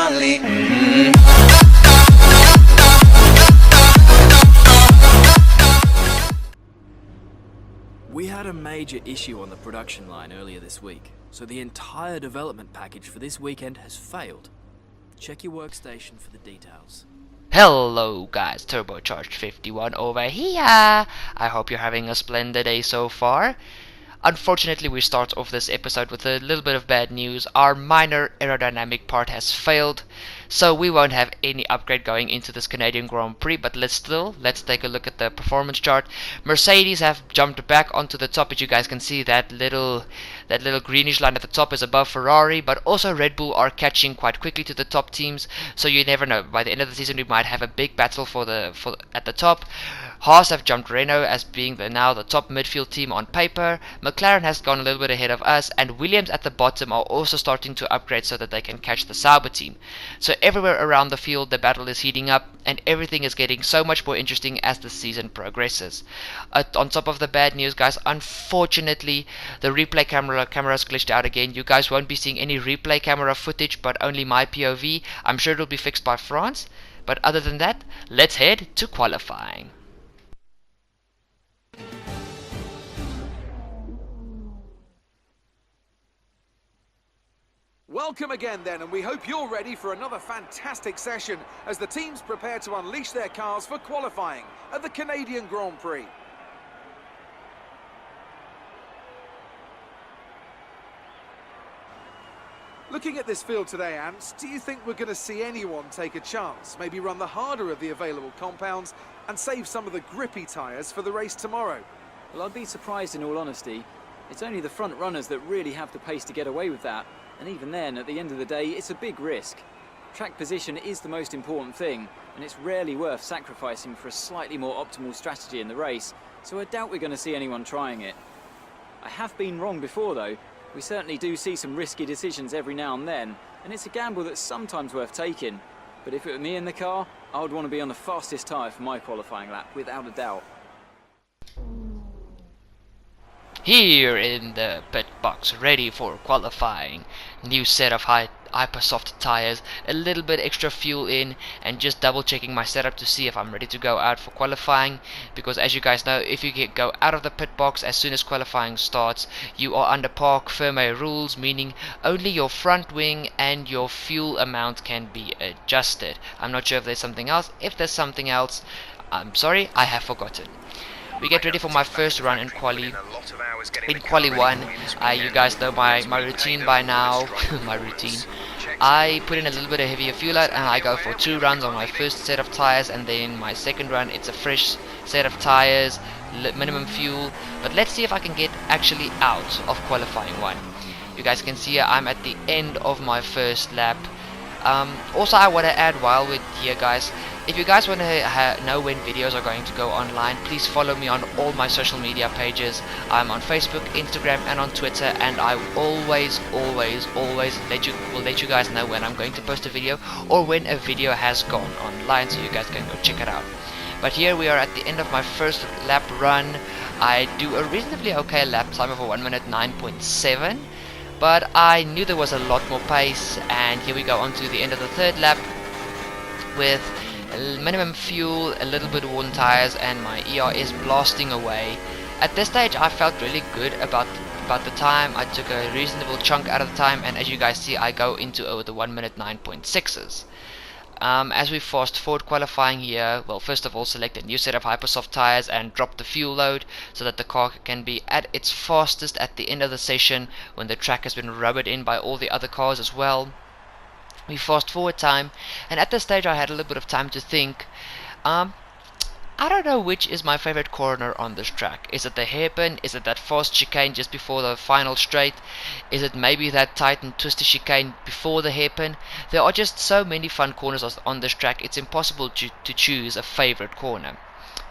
family. We had a major issue on the production line earlier this week, so the entire development package for this weekend has failed. Check your workstation for the details. Hello guys, Turbocharged 51 over here. I hope you're having a splendid day so far. Unfortunately, we start off this episode with a little bit of bad news. Our minor aerodynamic part has failed, so we won't have any upgrade going into this Canadian Grand Prix, but let's take a look at the performance chart. Mercedes have jumped back onto the top. As you guys can see, that little greenish line at the top is above Ferrari, but also Red Bull are catching quite quickly to the top teams, so you never know. By the end of the season we might have a big battle at the top. Haas have jumped Renault as being now the top midfield team on paper. McLaren has gone a little bit ahead of us, and Williams at the bottom are also starting to upgrade so that they can catch the Sauber team. So everywhere around the field the battle is heating up, and everything is getting so much more interesting as the season progresses. On top of the bad news, guys, unfortunately the replay camera's glitched out again. You guys won't be seeing any replay camera footage, but only my POV. I'm sure it'll be fixed by France, but other than that, let's head to qualifying. Welcome again then, and we hope you're ready for another fantastic session as the teams prepare to unleash their cars for qualifying at the Canadian Grand Prix. Looking at this field today, Ants, do you think we're going to see anyone take a chance, maybe run the harder of the available compounds and save some of the grippy tyres for the race tomorrow? Well, I'd be surprised in all honesty. It's only the front runners that really have the pace to get away with that. And even then, at the end of the day, it's a big risk. Track position is the most important thing, and it's rarely worth sacrificing for a slightly more optimal strategy in the race, so I doubt we're going to see anyone trying it. I have been wrong before though. We certainly do see some risky decisions every now and then, and it's a gamble that's sometimes worth taking. But if it were me in the car, I would want to be on the fastest tyre for my qualifying lap, without a doubt. Here in the pit box, ready for qualifying. New set of hypersoft tires, a little bit extra fuel in, and just double checking my setup to see if I'm ready to go out for qualifying, because as you guys know, if you go out of the pit box as soon as qualifying starts, you are under parc fermé rules, meaning only your front wing and your fuel amount can be adjusted. I'm not sure if there's something else. If there's something else, I'm sorry, I have forgotten. We get ready for my first run in Quali 1. You guys know my routine by now. My routine. I put in a little bit of heavier fuel out, and I go for 2 runs on my first set of tires, and then my second run it's a fresh set of tires, minimum fuel. But let's see if I can get actually out of qualifying 1. You guys can see I'm at the end of my first lap. Also, I want to add while we're here, guys, if you guys want to know when videos are going to go online, please follow me on all my social media pages. I'm on Facebook, Instagram, and on Twitter, and I always will let you guys know when I'm going to post a video or when a video has gone online, so you guys can go check it out. But here we are at the end of my first lap run. I do a reasonably okay lap time of a 1 minute 9.7. But I knew there was a lot more pace, and here we go on to the end of the third lap with minimum fuel, a little bit worn tires, and my ERS blasting away. At this stage I felt really good about the time. I took a reasonable chunk out of the time, and as you guys see I go into over the 1 minute 9.6s. As we fast forward qualifying here, well, first of all select a new set of hypersoft tires and drop the fuel load so that the car can be at its fastest at the end of the session when the track has been rubbered in by all the other cars as well. We fast forward time, and at this stage I had a little bit of time to think. I don't know which is my favorite corner on this track. Is it the hairpin? Is it that fast chicane just before the final straight? Is it maybe that tight and twisty chicane before the hairpin? There are just so many fun corners on this track, it's impossible to choose a favorite corner.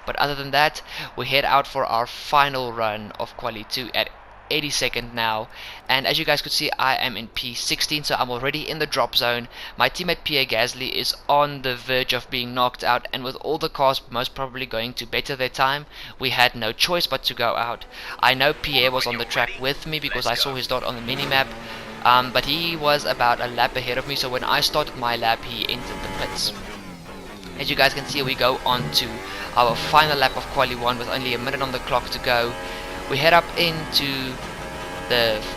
But other than that, we head out for our final run of Quali 2 at 82nd now, and as you guys could see I am in P16, so I'm already in the drop zone. My teammate Pierre Gasly is on the verge of being knocked out, and with all the cars most probably going to better their time, we had no choice but to go out. I know Pierre was on the track with me because I saw his dot on the minimap, but he was about a lap ahead of me, so when I started my lap he entered the pits. As you guys can see, we go on to our final lap of Quali 1 with only a minute on the clock to go. We head up into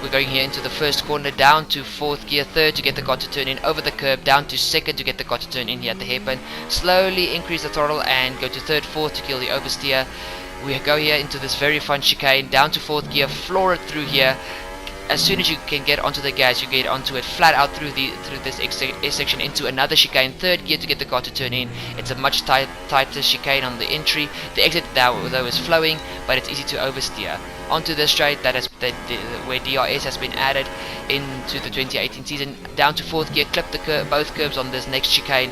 we're going here into the first corner, down to 4th gear, 3rd to get the car to turn in, over the curb, down to 2nd to get the car to turn in here at the hairpin. Slowly increase the throttle and go to 3rd, 4th to kill the oversteer. We go here into this very fun chicane, down to 4th gear, floor it through here. As soon as you can get onto the gas, you get onto it flat out through this section into another chicane, 3rd gear to get the car to turn in. It's a much tighter chicane on the entry. The exit though is flowing, but it's easy to oversteer. Onto the straight where DRS has been added into the 2018 season, down to 4th gear, clip both curbs on this next chicane.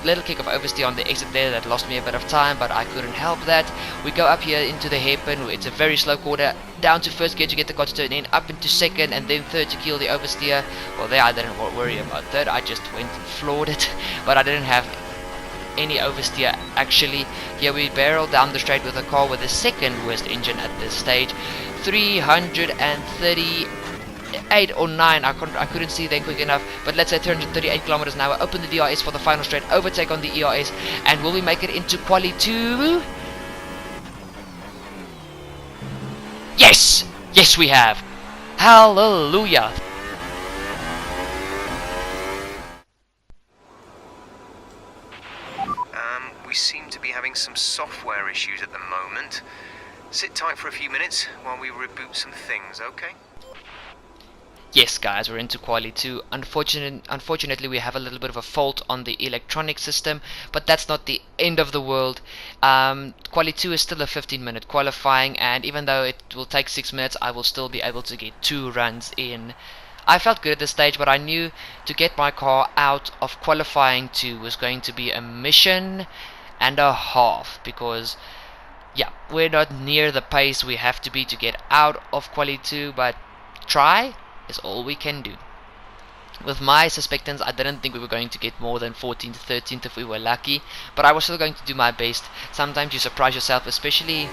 Little kick of oversteer on the exit there that lost me a bit of time, but I couldn't help that. We go up here into the hairpin. It's a very slow corner, down to 1st gear to get the car to turn in, up into 2nd and then 3rd to kill the oversteer. Well, there I didn't worry about 3rd, I just went and floored it, but I didn't have any oversteer actually. Here we barrel down the straight with a car with the 2nd worst engine at this stage, 338 or 9, I couldn't see there quick enough, but let's say 338 kilometers an hour. Open the DRS for the final straight, overtake on the ERS, and will we make it into Quali 2? Yes! Yes we have! Hallelujah! We seem to be having some software issues at the moment. Sit tight for a few minutes while we reboot some things, okay? Yes guys, we're into Quali 2. Unfortunately we have a little bit of a fault on the electronic system, but that's not the end of the world. Quali 2 is still a 15-minute qualifying, and even though it will take 6 minutes, I will still be able to get 2 runs in. I felt good at this stage, but I knew to get my car out of qualifying 2 was going to be a mission and a half, because yeah, we're not near the pace we have to be to get out of Quali 2, but try is all we can do. With my suspectants, I didn't think we were going to get more than 14th, 13th if we were lucky, but I was still going to do my best. Sometimes you surprise yourself, especially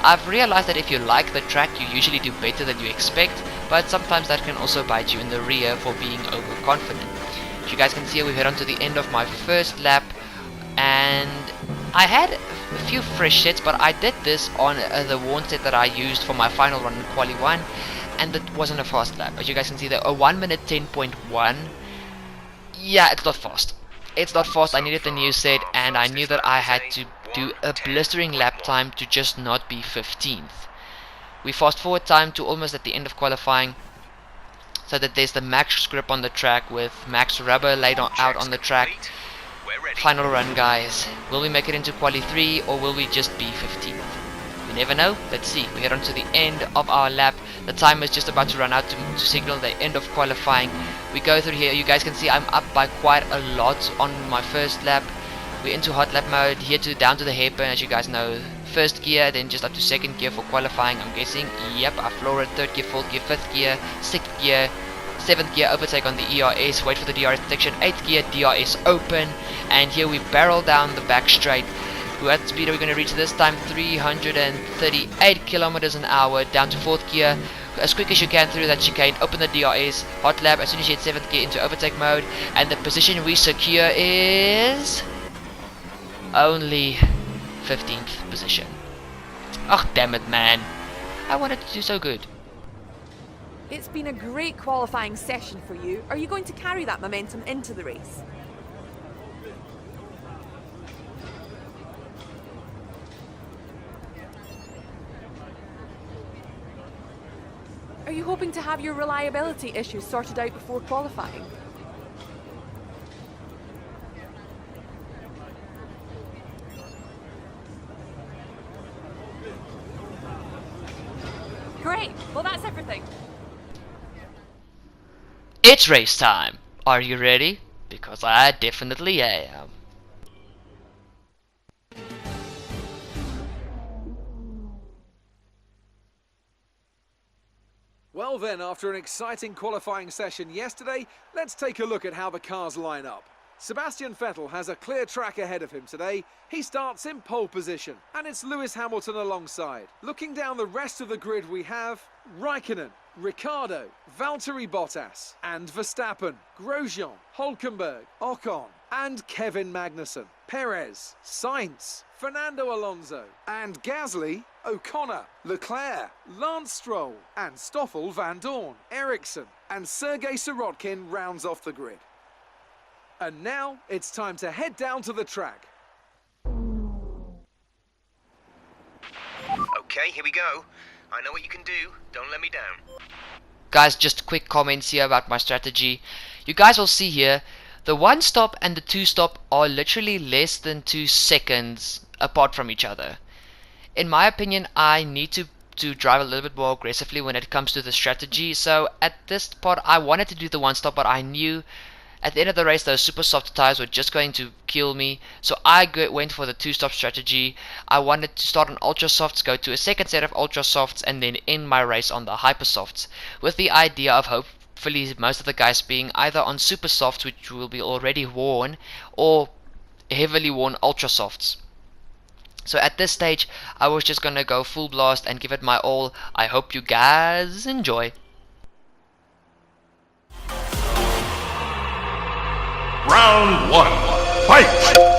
I've realized that if you like the track, you usually do better than you expect, but sometimes that can also bite you in the rear for being overconfident. As you guys can see, we head on to the end of my first lap, and I had a few fresh sets, but I did this on the worn set that I used for my final run in Quali 1, and it wasn't a fast lap. As you guys can see there, a 1 minute 10.1. Yeah, it's not fast. It's not fast. I needed the new set, and I knew that I had to do a blistering lap time to just not be 15th. We fast forward time to almost at the end of qualifying, so that there's the max grip on the track with max rubber laid out on the track. Final run guys, will we make it into Quali 3 or will we just be 15th? We never know, let's see. We head on to the end of our lap. The time is just about to run out to signal the end of qualifying. We go through here, you guys can see I'm up by quite a lot on my first lap. We're into hot lap mode, here to down to the hairpin, as you guys know. 1st gear, then just up to 2nd gear for qualifying, I'm guessing. Yep, I floor it, 3rd gear, 4th gear, 5th gear, 6th gear, 7th gear, overtake on the ERS, wait for the DRS detection, 8th gear, DRS open, and here we barrel down the back straight. What speed are we going to reach this time? 338 kilometers an hour, down to 4th gear, as quick as you can through that chicane, open the DRS, hot lap, as soon as you hit 7th gear into overtake mode, and the position we secure is only 15th position. Oh damn it man, I wanted to do so good. It's been a great qualifying session for you. Are you going to carry that momentum into the race? Are you hoping to have your reliability issues sorted out before qualifying? Great! Well, that's everything. It's race time. Are you ready? Because I definitely am. Well then, after an exciting qualifying session yesterday, let's take a look at how the cars line up. Sebastian Vettel has a clear track ahead of him today. He starts in pole position, and it's Lewis Hamilton alongside. Looking down the rest of the grid, we have Raikkonen, Ricciardo, Valtteri Bottas, and Verstappen, Grosjean, Hülkenberg, Ocon, and Kevin Magnussen, Perez, Sainz, Fernando Alonso, and Gasly, O'Connor, Leclerc, Lance Stroll, and Stoffel Van Dorn, Ericsson, and Sergei Sirotkin rounds off the grid. And now it's time to head down to the track. Okay, here we go. I know what you can do. Don't let me down. Guys, just quick comments here about my strategy. You guys will see here, the 1 stop and the 2 stop are literally less than 2 seconds apart from each other. In my opinion, I need to drive a little bit more aggressively when it comes to the strategy. So at this part, I wanted to do the 1 stop, but I knew at the end of the race those super soft tires were just going to kill me. So I went for the 2 stop strategy. I wanted to start on ultra softs, go to a second set of ultra softs, and then end my race on the hyper softs, with the idea of hopefully most of the guys being either on super softs, which will be already worn, or heavily worn ultra softs. So at this stage, I was just gonna go full blast and give it my all. I hope you guys enjoy. Round 1, fight!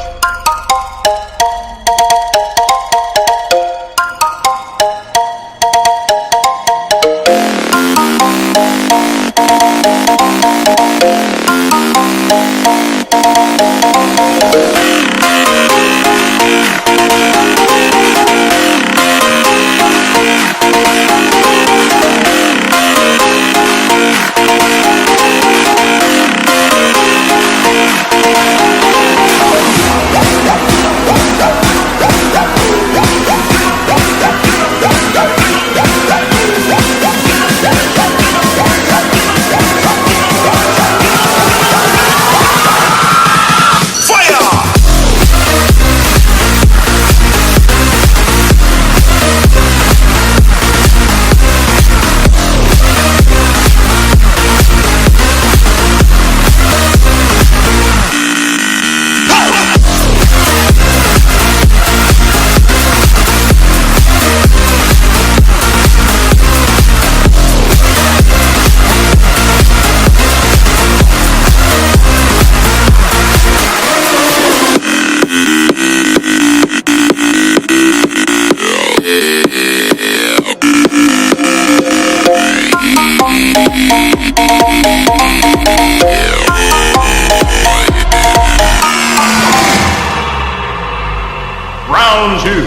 Round 2,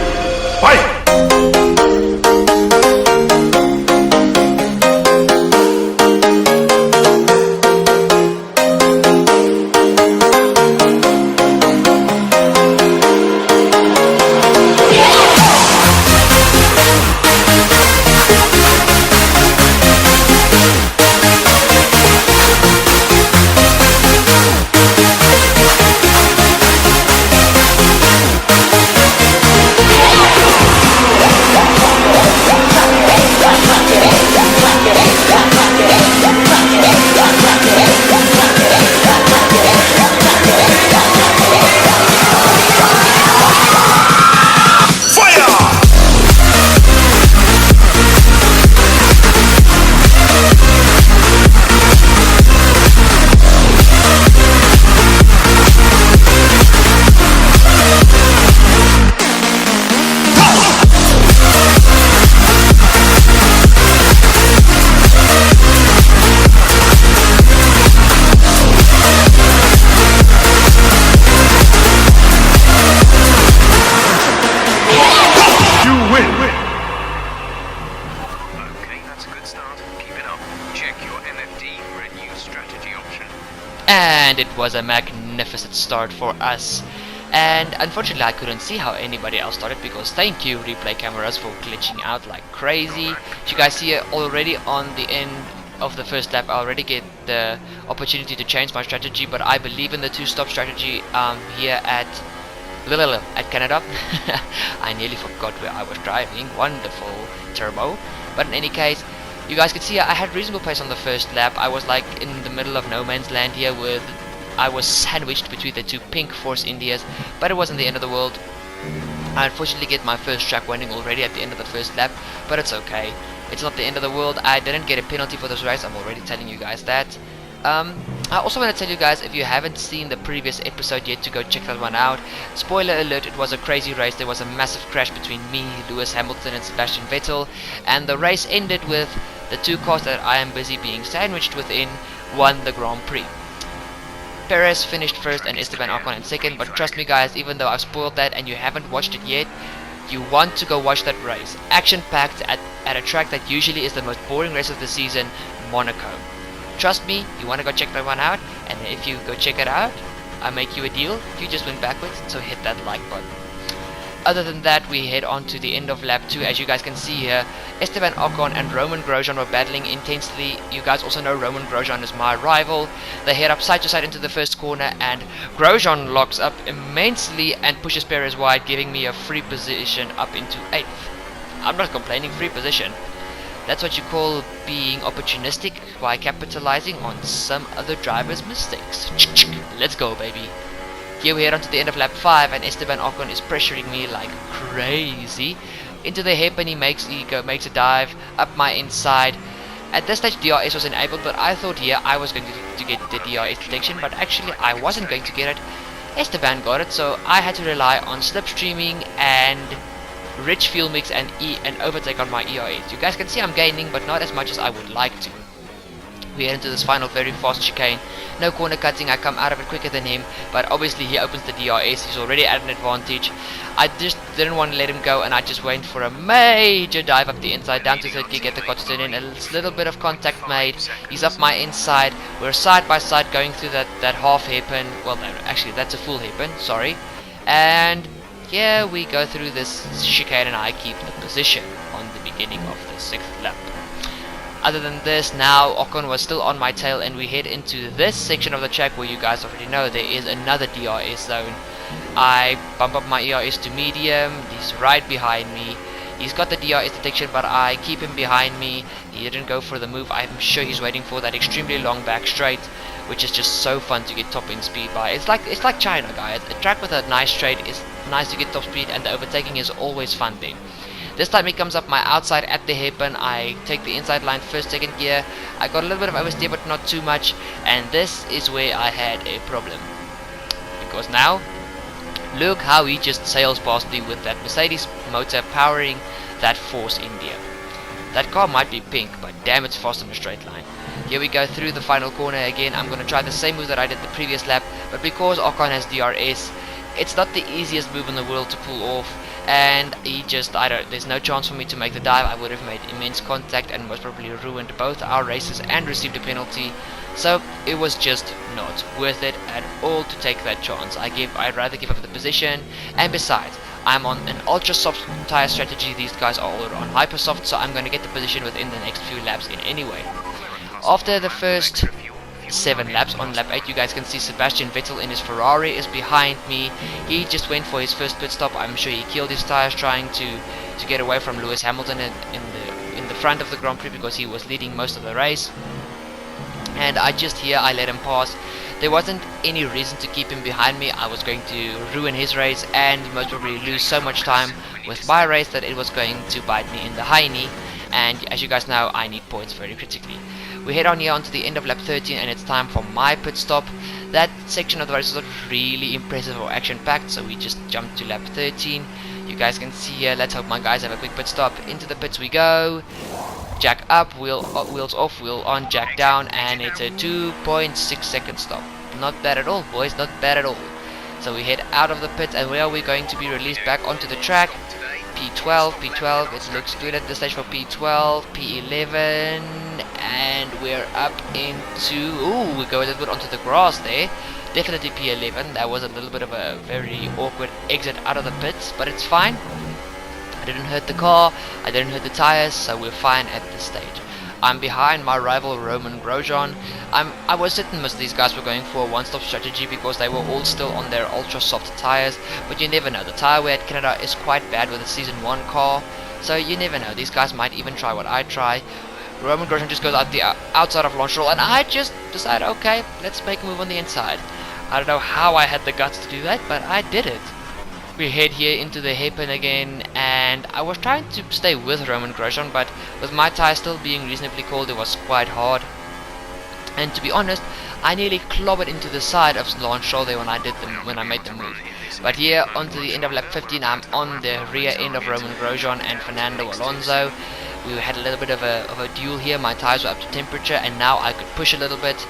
fight! And it was a magnificent start for us. And unfortunately I couldn't see how anybody else started, because thank you replay cameras for glitching out like crazy. You guys see it already on the end of the first lap. I already get the opportunity to change my strategy, but I believe in the 2-stop strategy here at Canada. I nearly forgot where I was driving. Wonderful turbo. But in any case, you guys can see I had reasonable pace on the first lap. I was like in the middle of no man's land here, with I was sandwiched between the two pink Force Indias, but it wasn't the end of the world. I unfortunately get my first track warning already at the end of the first lap, but it's okay. It's not the end of the world. I didn't get a penalty for this race. I'm already telling you guys that. I also want to tell you guys, if you haven't seen the previous episode yet, to go check that one out. Spoiler alert, it was a crazy race. There was a massive crash between me, Lewis Hamilton and Sebastian Vettel, and the race ended with the two cars that I am busy being sandwiched within won the Grand Prix. Perez finished first and Esteban Ocon in second, but trust me guys, even though I've spoiled that and you haven't watched it yet, you want to go watch that race. Action packed at a track that usually is the most boring race of the season, Monaco. Trust me, you want to go check that one out, and if you go check it out, I make you a deal if you just went backwards, so hit that like button. Other than that, we head on to the end of lap 2. As you guys can see here, Esteban Ocon and Roman Grosjean were battling intensely. You guys also know Roman Grosjean is my rival. They head up side to side into the first corner, and Grosjean locks up immensely and pushes Perez wide, giving me a free position up into 8th. I'm not complaining, free position. That's what you call being opportunistic by capitalizing on some other driver's mistakes. Let's go, baby. Here we head on to the end of lap 5, and Esteban Ocon is pressuring me like crazy. Into the hairpin he makes a dive up my inside. At this stage DRS was enabled, but I thought here I was going to get the DRS detection, but actually I wasn't going to get it. Esteban got it, so I had to rely on slipstreaming and rich fuel mix and overtake on my ERS. You guys can see I'm gaining, but not as much as I would like to. We head into this final very fast chicane. No corner cutting, I come out of it quicker than him, but obviously he opens the DRS, he's already at an advantage. I just didn't want to let him go, and I just went for a major dive up the inside, down to 30, get the car to turn in, a little bit of contact made. He's up my inside, we're side by side going through that half hairpin, well no, actually that's a full hairpin, sorry. And yeah, we go through this chicane and I keep the position on the beginning of the 6th lap. Other than this, now Ocon was still on my tail, and we head into this section of the track where you guys already know there is another DRS zone. I bump up my ERS to medium, he's right behind me. He's got the DRS detection, but I keep him behind me. He didn't go for the move. I'm sure he's waiting for that extremely long back straight, which is just so fun to get top end speed by. It's like China, guys. A track with a nice straight is nice to get top speed, and the overtaking is always fun then. This time he comes up my outside at the hairpin. I take the inside line first, second gear. I got a little bit of oversteer, but not too much. And this is where I had a problem, because now look how he just sails past me with that Mercedes motor powering that Force India. That car might be pink, but damn, it's fast on a straight line. Here we go through the final corner again. I'm going to try the same move that I did the previous lap, but because Ocon has DRS, it's not the easiest move in the world to pull off, and there's no chance for me to make the dive. I would have made immense contact and most probably ruined both our races and received a penalty. So it was just not worth it at all to take that chance. I'd rather give up the position, and besides, I'm on an ultra soft tire strategy. These guys are all on hyper soft, so I'm going to get the position within the next few laps in any way. After the first 7 laps, on lap 8 you guys can see Sebastian Vettel in his Ferrari is behind me. He just went for his first pit stop. I'm sure he killed his tires trying to get away from Lewis Hamilton in the front of the Grand Prix, because he was leading most of the race. And I let him pass. There wasn't any reason to keep him behind me. I was going to ruin his race and most probably lose so much time with my race that it was going to bite me in the hiney. And as you guys know, I need points very critically. We head on here onto the end of lap 13, and it's time for my pit stop. That section of the race is not really impressive or action packed, so we just jump to lap 13. You guys can see here, let's hope my guys have a quick pit stop. Into the pits we go. Jack up, wheels off, wheel on, jack down, and it's a 2.6 second stop. Not bad at all, boys, not bad at all. So we head out of the pit, and where are we going to be released back onto the track? P12, it looks good at this stage for P12, P11, and we're up into, we go a little bit onto the grass there. Definitely P11, that was a little bit of a very awkward exit out of the pits, but it's fine. I didn't hurt the car, I didn't hurt the tires, so we're fine at this stage. I'm behind my rival Roman Grosjean. I was certain most of these guys were going for a one-stop strategy because they were all still on their ultra soft tires, but you never know. The tire wear at Canada is quite bad with a season 1 car, so you never know. These guys might even try what I try. Roman Grosjean just goes out the outside of launch roll, and I just decided, okay, let's make a move on the inside. I don't know how I had the guts to do that, but I did it. We head here into the hairpin again, and and I was trying to stay with Roman Grosjean, but with my tyre still being reasonably cold, it was quite hard. And to be honest, I nearly clobbered into the side of Lance Stroll there when I made the move. But here onto the end of lap 15, I'm on the rear end of Roman Grosjean and Fernando Alonso. We had a little bit of a duel here. My tyres were up to temperature, and now I could push a little bit.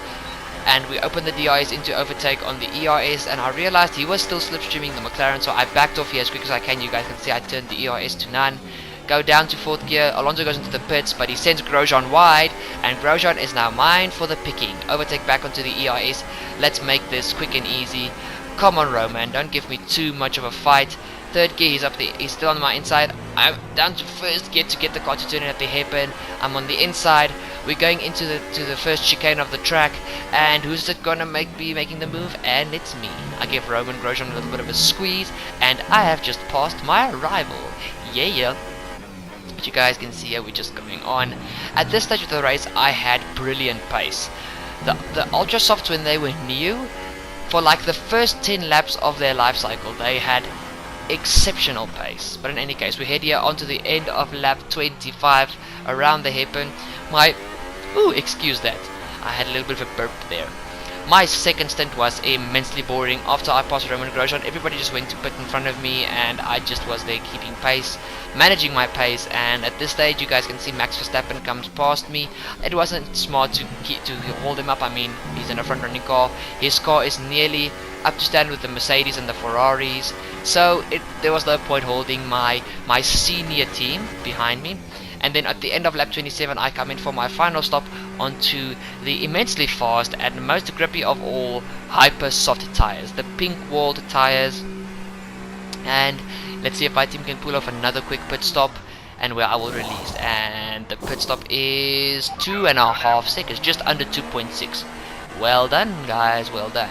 And we opened the DRS into overtake on the ERS, and I realized he was still slipstreaming the McLaren, so I backed off here as quick as I can. You guys can see I turned the ERS to none. Go down to 4th gear. Alonso goes into the pits, but he sends Grosjean wide, and Grosjean is now mine for the picking. Overtake back onto the ERS. Let's make this quick and easy. Come on, Roman, don't give me too much of a fight. 3rd gear, he's up there, he's still on my inside. I'm down to 1st gear to get the car to turn in at the hairpin. I'm on the inside. We're going into the first chicane of the track, and who's it gonna be making the move? And it's me. I give Roman Grosjean a little bit of a squeeze, and I have just passed my rival. Yeah. But you guys can see here we're just going on. At this stage of the race, I had brilliant pace. The Ultra Softs, when they were new, for like the first 10 laps of their life cycle, they had exceptional pace. But in any case, we head here onto the end of lap 25 around the hairpin. Excuse that, I had a little bit of a burp there. My second stint was immensely boring. After I passed Roman Grosjean, everybody just went to pit in front of me, and I just was there keeping pace, managing my pace. And at this stage, you guys can see Max Verstappen comes past me. It wasn't smart to hold him up. I mean, he's in a front running car. His car is nearly up to stand with the Mercedes and the Ferraris, so there was no point holding my senior team behind me. And then at the end of lap 27, I come in for my final stop onto the immensely fast and most grippy of all hyper soft tires, the pink walled tires. And let's see if my team can pull off another quick pit stop, and where I will release. And the pit stop is 2.5 seconds, just under 2.6. Well done, guys, well done.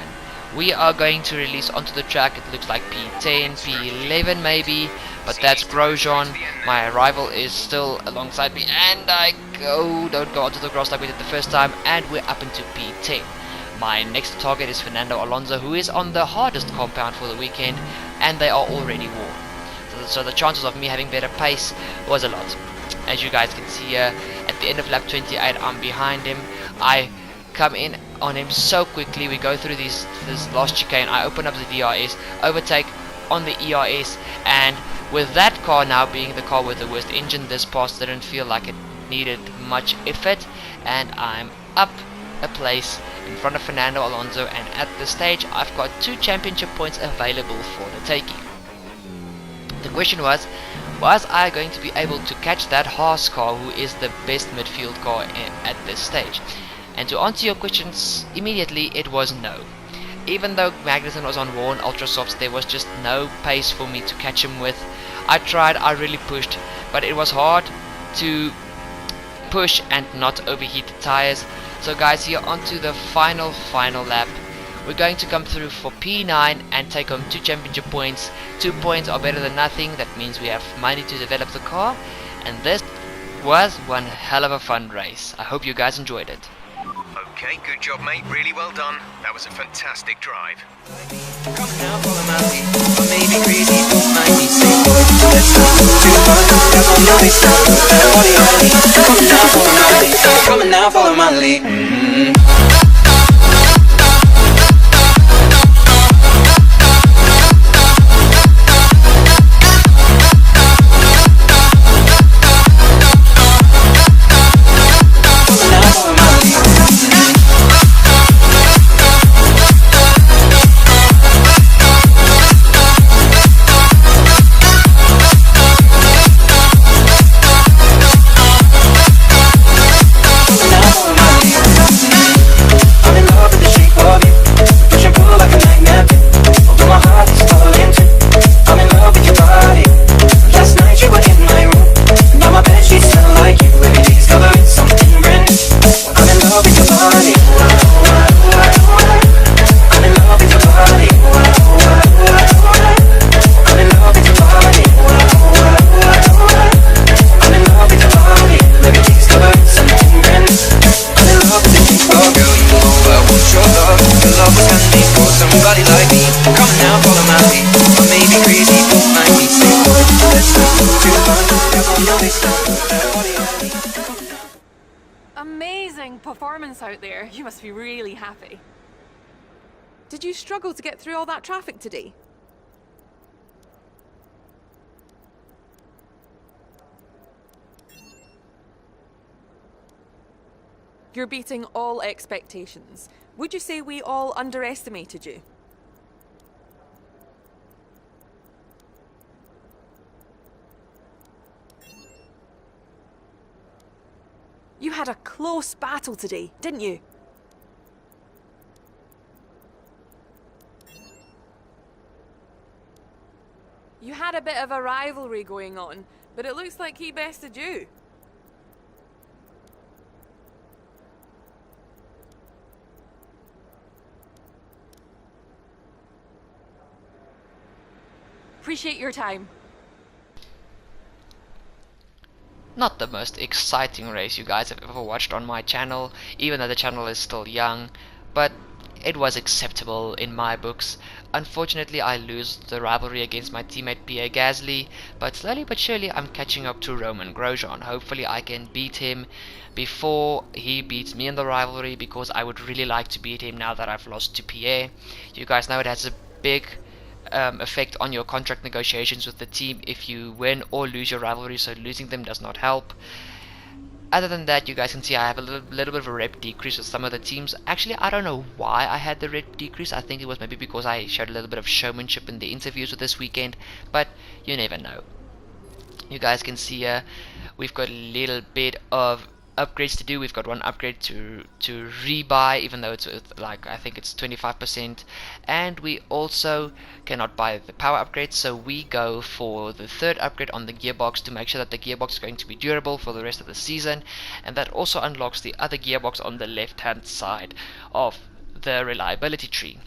We are going to release onto the track. It looks like P10, P11 maybe, but that's Grosjean. My rival is still alongside me, and don't go onto the grass like we did the first time, and we're up into P10. My next target is Fernando Alonso, who is on the hardest compound for the weekend, and they are already warm. So the chances of me having better pace was a lot. As you guys can see here, at the end of lap 28, I'm behind him. I come in on him so quickly. We go through this last chicane. I open up the DRS, overtake on the ERS, and with that car now being the car with the worst engine, this pass didn't feel like it needed much effort, and I'm up a place in front of Fernando Alonso, and at this stage I've got 2 championship points available for the taking. The question was I going to be able to catch that Haas car, who is the best midfield car at this stage? And to answer your questions immediately, it was no. Even though Magnussen was on worn Ultra Softs, there was just no pace for me to catch him with. I tried, I really pushed, but it was hard to push and not overheat the tires. So guys, here onto the final lap. We're going to come through for P9 and take home 2 championship points. 2 points are better than nothing. That means we have money to develop the car, and this was one hell of a fun race. I hope you guys enjoyed it. Okay, good job, mate. Really well done. That was a fantastic drive. Come now, follow my lead. I may be crazy, don't mind me. Say what? Let's go. Too far. Got my money stuck. Better body on me. Come now, follow my lead. Come now, follow my lead. lead. Come on now, follow my lead. I may be crazy, don't mind me. Say one, let's go. 2, 1, step on your next step. Body on me. Amazing performance out there. You must be really happy. Did you struggle to get through all that traffic today? You're beating all expectations. Would you say we all underestimated you? You had a close battle today, didn't you? You had a bit of a rivalry going on, but it looks like he bested you. Appreciate your time. Not the most exciting race you guys have ever watched on my channel, even though the channel is still young, but it was acceptable in my books. Unfortunately, I lose the rivalry against my teammate Pierre Gasly, but slowly but surely I'm catching up to Roman Grosjean. Hopefully I can beat him before he beats me in the rivalry, because I would really like to beat him now that I've lost to Pierre. You guys know it has a big effect on your contract negotiations with the team if you win or lose your rivalry, so losing them does not help. Other than that, you guys can see I have a little bit of a rep decrease with some of the teams. Actually, I don't know why I had the rep decrease. I think it was maybe because I showed a little bit of showmanship in the interviews with this weekend, but you never know. You guys can see we've got a little bit of upgrades to do. We've got one upgrade to rebuy, even though it's like, I think it's 25%, and we also cannot buy the power upgrade, so we go for the third upgrade on the gearbox to make sure that the gearbox is going to be durable for the rest of the season, and that also unlocks the other gearbox on the left hand side of the reliability tree.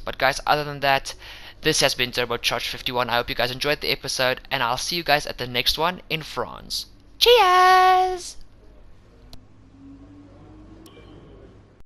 But guys, other than that, this has been Turbocharged 51. I hope you guys enjoyed the episode, and I'll see you guys at the next one in France. Cheers!